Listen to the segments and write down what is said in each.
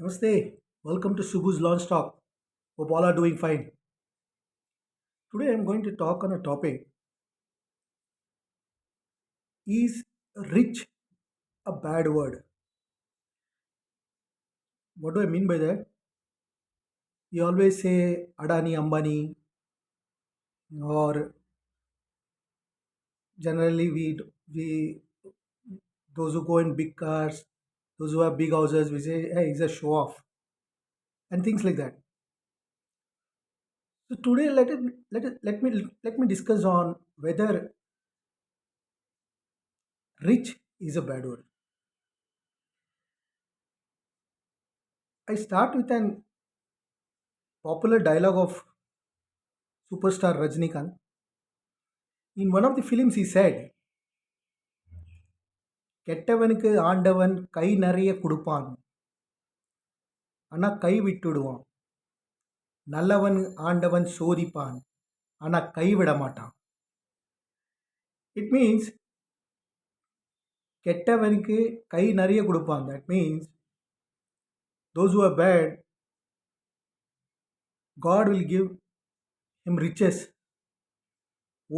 Namaste. Welcome to Subhu's Launch Talk. Hope all are doing fine. Today I'm going to talk on a topic. Is rich a bad word? What do I mean by that? You always say Adani, Ambani, or generally we those who go in big cars, those who have big houses, we say, hey, he's a show off, and things like that. So today let me discuss on whether rich is a bad word. I start with an popular dialogue of superstar Rajnikant. In one of the films, he said, கெட்டவனுக்கு ஆண்டவன் கை நிறைய கொடுப்பான் ஆனா கை விட்டுடுவான் நல்லவன் ஆண்டவன் சோதிப்பான் ஆனா கை விட மாட்டான். It means கெட்டவனுக்கு கை நிறைய கொடுப்பான். That means those who are bad, God will give him riches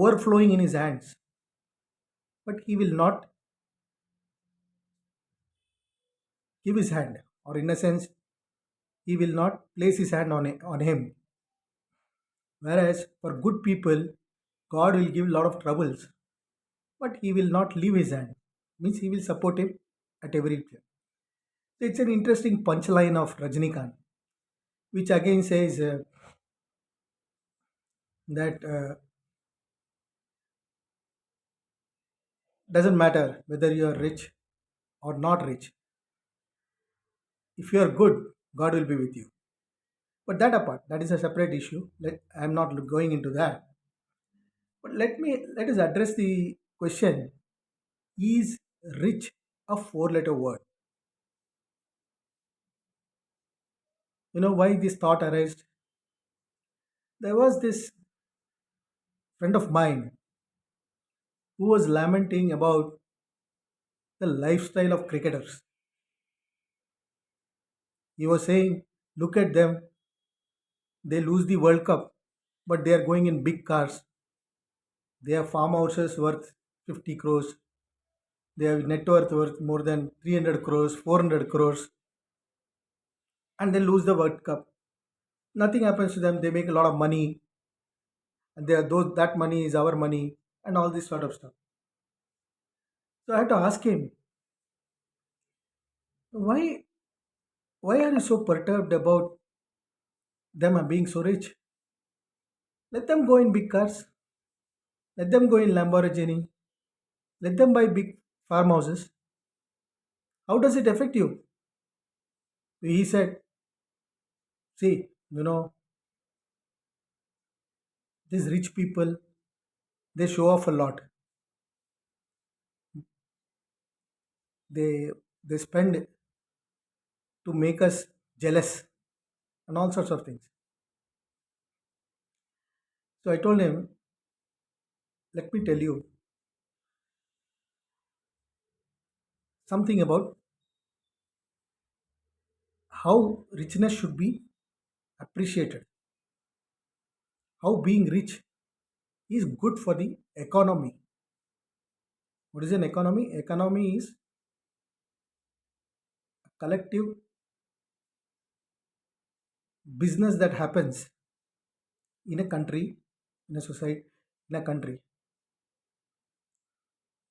overflowing in his hands, but he will not give his hand, or in a sense he will not place his hand on him. Whereas for good people, God will give a lot of troubles, but he will not leave his hand. Means he will support him at every place. So it's an interesting punchline of Rajnikant, which again says that doesn't matter whether you are rich or not rich. If you are good, God will be with you. But that apart, that is a separate issue. I'm not going into that. But let us address the question: is rich a four-letter word? You know why this thought arose? There was this friend of mine who was lamenting about the lifestyle of cricketers. He was saying, look at them, they lose the World Cup, but they are going in big cars. They have farmhouses worth 50 crores. They have net worth worth more than 300 crores, 400 crores, and they lose the World Cup. Nothing happens to them. They make a lot of money, and that money is our money, and all this sort of stuff. So I had to ask him, why why are you so perturbed about them being so rich? Let them go in big cars. Let them go in Lamborghini. Let them buy big farmhouses. How does it affect you? He said, see, these rich people, they show off a lot. They spend to make us jealous and all sorts of things. So I told him, let me tell you something about how richness should be appreciated. How being rich is good for the economy. What is an economy? Economy is a collective business that happens in a country, in a society, in a country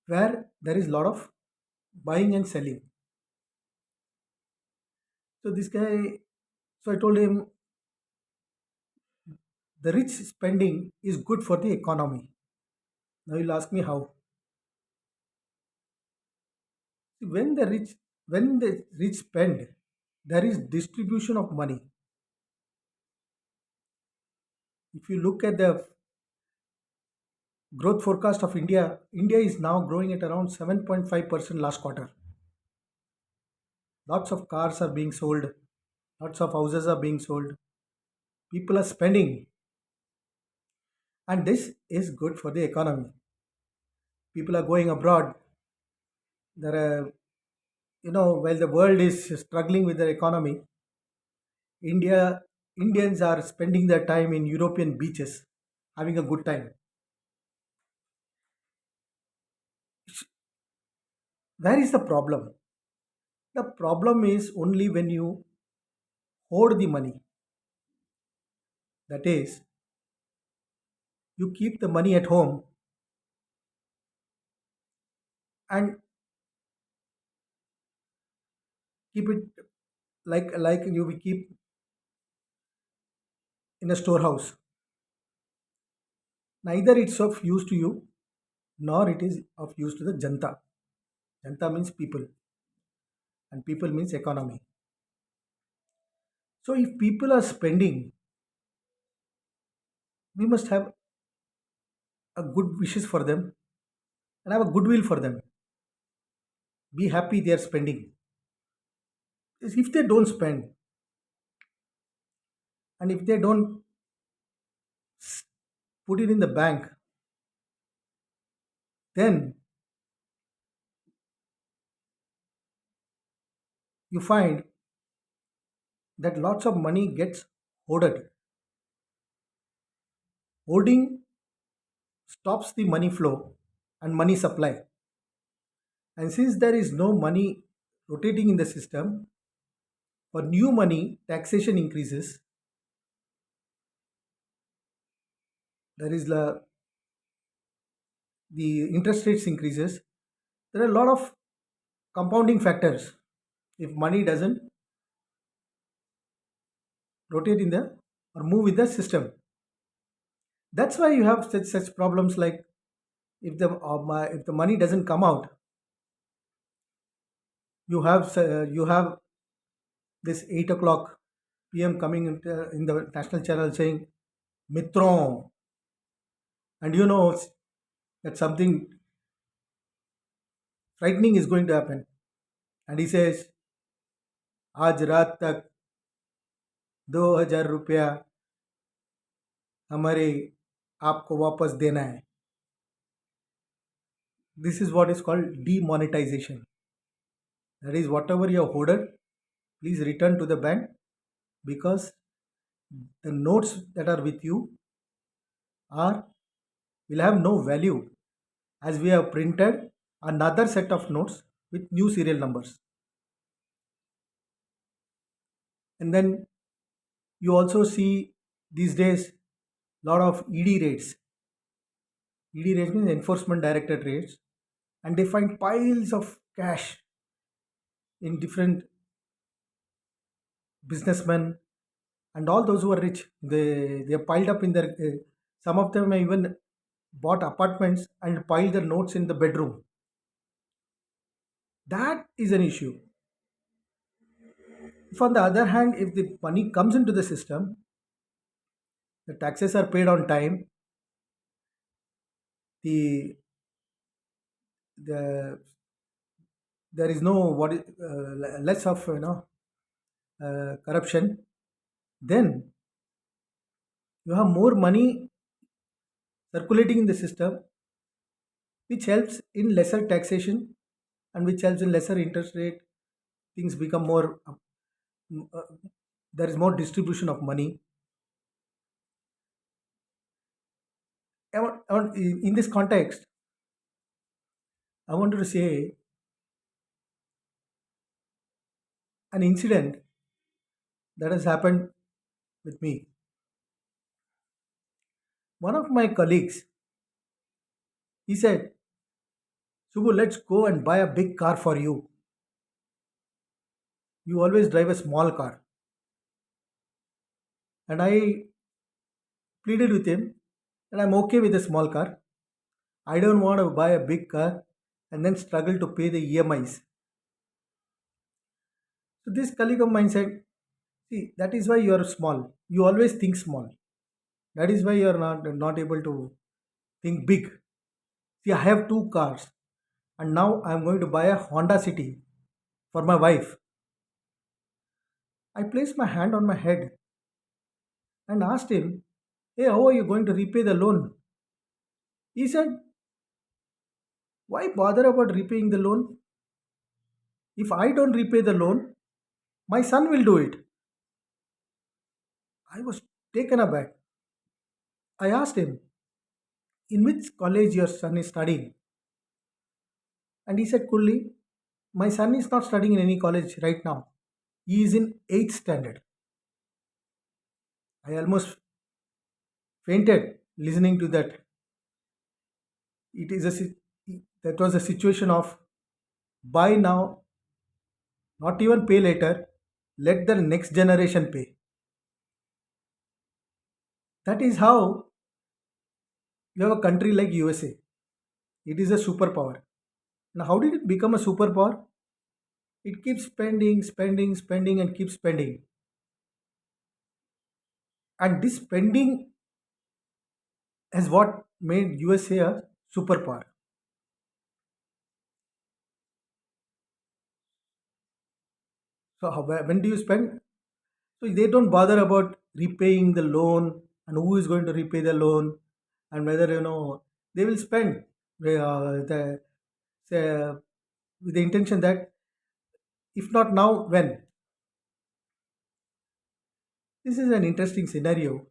where there is a lot of buying and selling. So this guy, so I told him the rich spending is good for the economy. Now you'll ask me how. See, when the rich spend, there is distribution of money. If you look at the growth forecast of India, India is now growing at around 7.5% last quarter. Lots of cars are being sold, lots of houses are being sold, people are spending, and this is good for the economy. People are going abroad. There are, while the world is struggling with their economy, India Indians are spending their time in European beaches, having a good time. Where is the problem? The problem is only when you hoard the money. That is, you keep the money at home and keep it like you will keep in a storehouse. Neither it's of use to you nor it is of use to the janta. Janta means people and people means economy. So if people are spending, we must have a good wishes for them and have a goodwill for them. Be happy they are spending. If they don't spend and if they don't put it in the bank, then you find that lots of money gets hoarded. Hoarding stops the money flow and money supply. And since there is no money rotating in the system, for new money, taxation increases. There is the interest rates increases. There are a lot of compounding factors if money doesn't rotate in the or move with the system. That's why you have such problems like if the money doesn't come out, you have this 8 o'clock p.m. coming in the national channel saying Mitron, and you know that something frightening is going to happen. And he says, आज रात तक 2,000 रुपया हमारे आपको वापस देना है. This is what is called demonetization. That is, whatever you have hoarded, please return to the bank because the notes that are with you are will have no value as we have printed another set of notes with new serial numbers. And then you also see these days lot of ED raids. ED raids means enforcement directorate raids, and they find piles of cash in different businessmen and all those who are rich. They are piled up in their. Some of them even bought apartments and piled their notes in the bedroom. That is an issue. If on the other hand, if the money comes into the system, the taxes are paid on time, the the there is no less of corruption, then you have more money circulating in the system, which helps in lesser taxation and which helps in lesser interest rate. Things become more. Uh, there is more distribution of money. In this context, I wanted to say an incident that has happened with me. One of my colleagues, he said, Subbu, let's go and buy a big car for you. You always drive a small car. And I pleaded with him that I'm okay with a small car. I don't want to buy a big car and then struggle to pay the EMIs. So this colleague of mine said, see, that is why you are small. You always think small. That is why you are not able to think big. See, I have two cars and now I'm going to buy a Honda City for my wife. I placed my hand on my head and asked him, hey, how are you going to repay the loan? He said, why bother about repaying the loan? If I don't repay the loan, my son will do it. I was taken aback. I asked him, "In which college your son is studying?" And he said coolly, "My son is not studying in any college right now. He is in 8th standard." I almost fainted listening to that. It is a that was a situation of buy now, not even pay later. Let the next generation pay. That is how you have a country like USA. It is a superpower. Now, how did it become a superpower? It keeps spending, spending, spending, and keeps spending. And this spending is what made USA a superpower. So, when do you spend? So, they don't bother about repaying the loan and who is going to repay the loan and whether they will spend the say, with the intention that if not now, when? This is an interesting scenario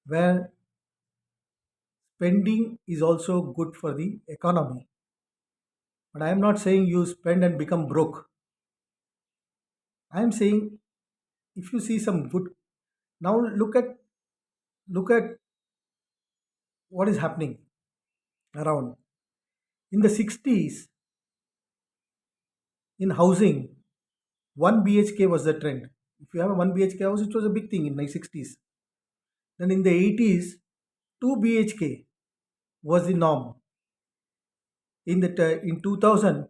where spending is also good for the economy. But I am not saying you spend and become broke. I am saying if you see some good, now look at what is happening around. In the 60s, in housing, 1 BHK was the trend. If you have a 1 BHK house, it was a big thing in the 60s. Then in the 80s, 2 BHK was the norm. In 2000,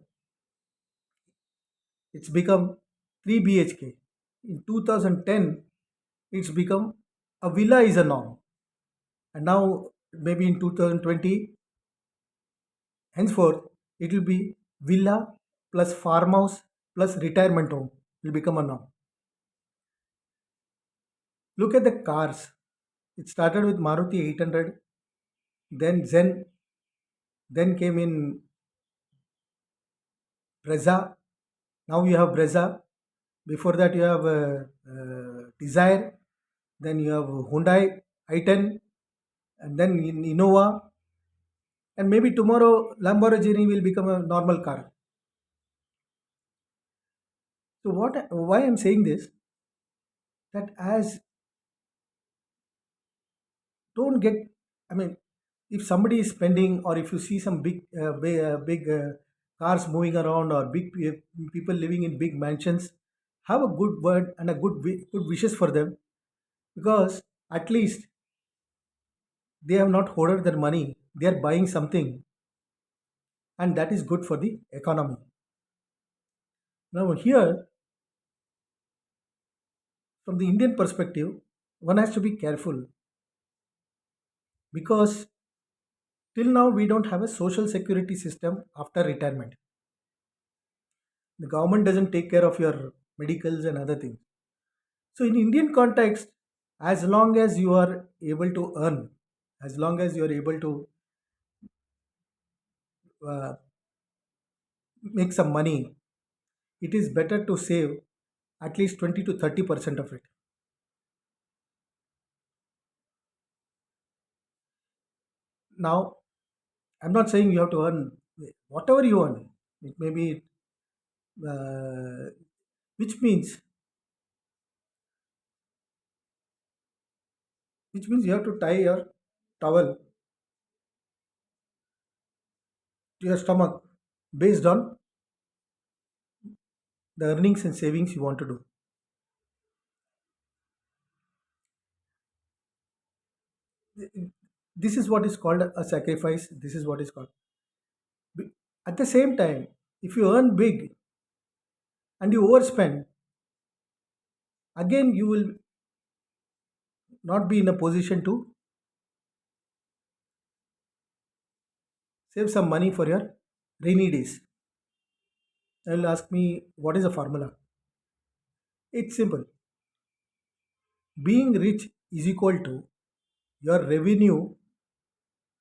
it's become 3 BHK. In 2010, it's become a villa is a norm. And now maybe in 2020, henceforth, it will be villa plus farmhouse plus retirement home will become a norm. Look at the cars. It started with Maruti 800, then Zen, then came in Brezza. Now you have Brezza. Before that, you have Desire. Then you have Hyundai i10, and then in Innova. And maybe tomorrow Lamborghini will become a normal car. So why I'm saying this, that as don't get, I mean, if somebody is spending or if you see some big cars moving around or people living in big mansions, have a good word and a good wishes for them, because at least they have not hoarded their money, they are buying something, and that is good for the economy. Now here, from the Indian perspective, one has to be careful, because till now we don't have a social security system after retirement. The government doesn't take care of your medicals and other things. So in Indian context, as long as you are able to earn, as long as you are able to uh, make some money, it is better to save at least 20 to 30% of it. Now, I'm not saying you have to earn whatever you earn. It may be, uh, which means you have to tie your towel to your stomach based on the earnings and savings you want to do. This is what is called a sacrifice. This is what is called. At the same time, if you earn big and you overspend, again you will not be in a position to save some money for your rainy days. You will ask me, what is the formula? It's simple. Being rich is equal to your revenue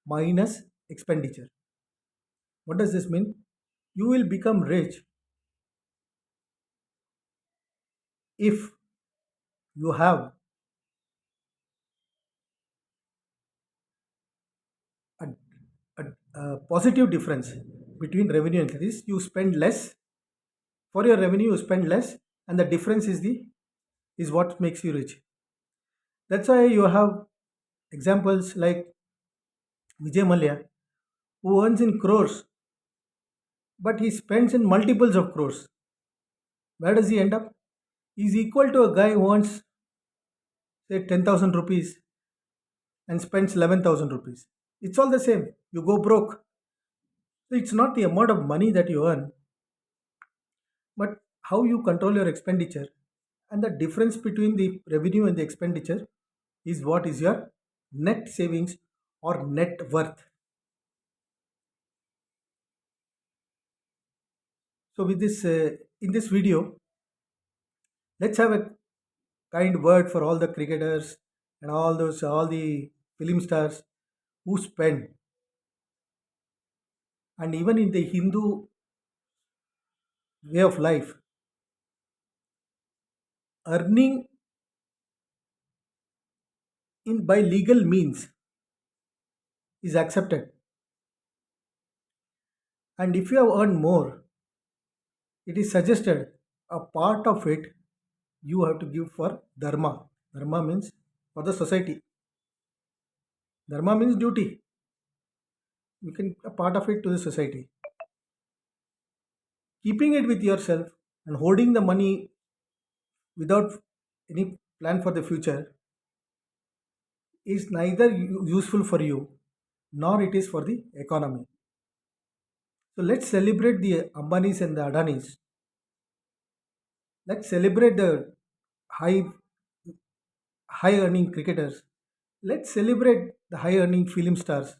minus expenditure. What does this mean? You will become rich if you have positive difference between revenue and credit is you spend less for your revenue, you spend less, and the difference is what makes you rich. That's why you have examples like Vijay Mallya, who earns in crores, but he spends in multiples of crores. Where does he end up? He's equal to a guy who earns say 10,000 rupees and spends 11,000 rupees. It's all the same. You go broke. So it's not the amount of money that you earn, but how you control your expenditure. And the difference between the revenue and the expenditure is what is your net savings or net worth. So with this, in this video, let's have a kind word for all the cricketers and all the film stars who spend, and even in the Hindu way of life, earning in by legal means is accepted. And if you have earned more, it is suggested a part of it you have to give for dharma. Dharma means for the society. Dharma means duty. You can a part of it to the society. Keeping it with yourself and holding the money without any plan for the future is neither useful for you nor it is for the economy. So let's celebrate the Ambanis and the Adanis. Let's celebrate the high high earning cricketers. Let's celebrate the high earning film stars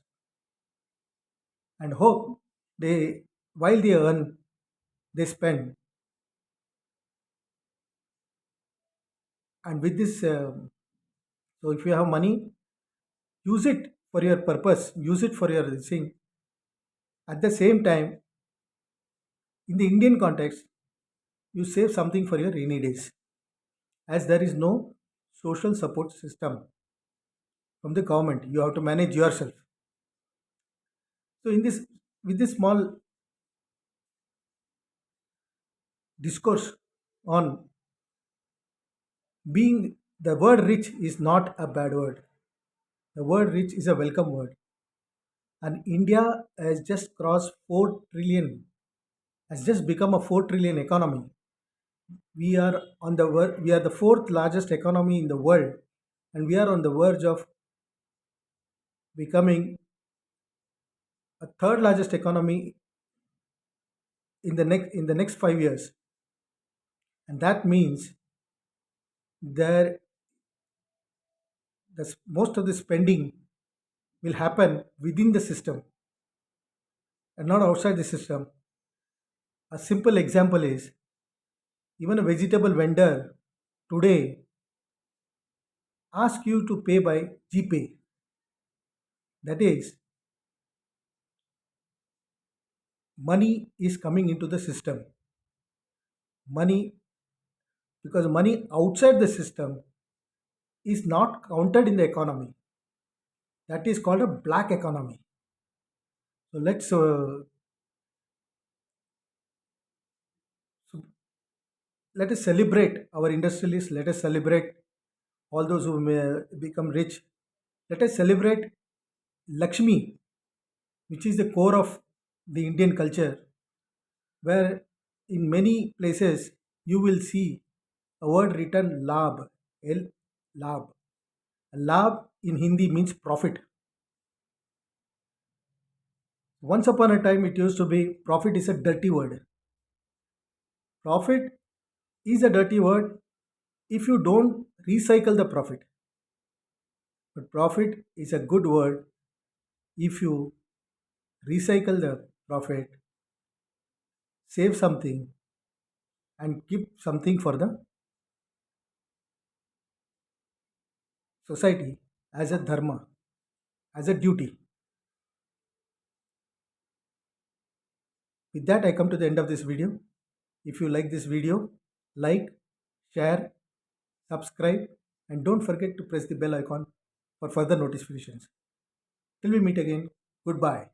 and hope they while they earn they spend. And with this, so if you have money, use it for your purpose, use it for your thing. At the same time, in the Indian context, you save something for your rainy days, as there is no social support system from the government. You have to manage yourself. So in this, with this small discourse on being, the word rich is not a bad word. The word rich is a welcome word. And India has just crossed 4 trillion, has just become a 4 trillion economy. We are the fourth largest economy in the world, and we are on the verge of becoming a third largest economy in the next 5 years. And that means there most of the spending will happen within the system and not outside the system. A simple example is even a vegetable vendor today asks you to pay by GPay. That is, money is coming into the system. Money, because money outside the system is not counted in the economy. That is called a black economy. So so let us celebrate our industrialists. Let us celebrate all those who may become rich. Let us celebrate Lakshmi, which is the core of the Indian culture, where in many places you will see a word written lab, L lab. Lab in Hindi means profit. Once upon a time, it used to be profit is a dirty word. Profit is a dirty word if you don't recycle the profit. But profit is a good word if you recycle the profit, save something, and keep something for the society as a dharma, as a duty. With that, I come to the end of this video. If you like this video, like, share, subscribe, and don't forget to press the bell icon for further notifications. Till we meet again, goodbye.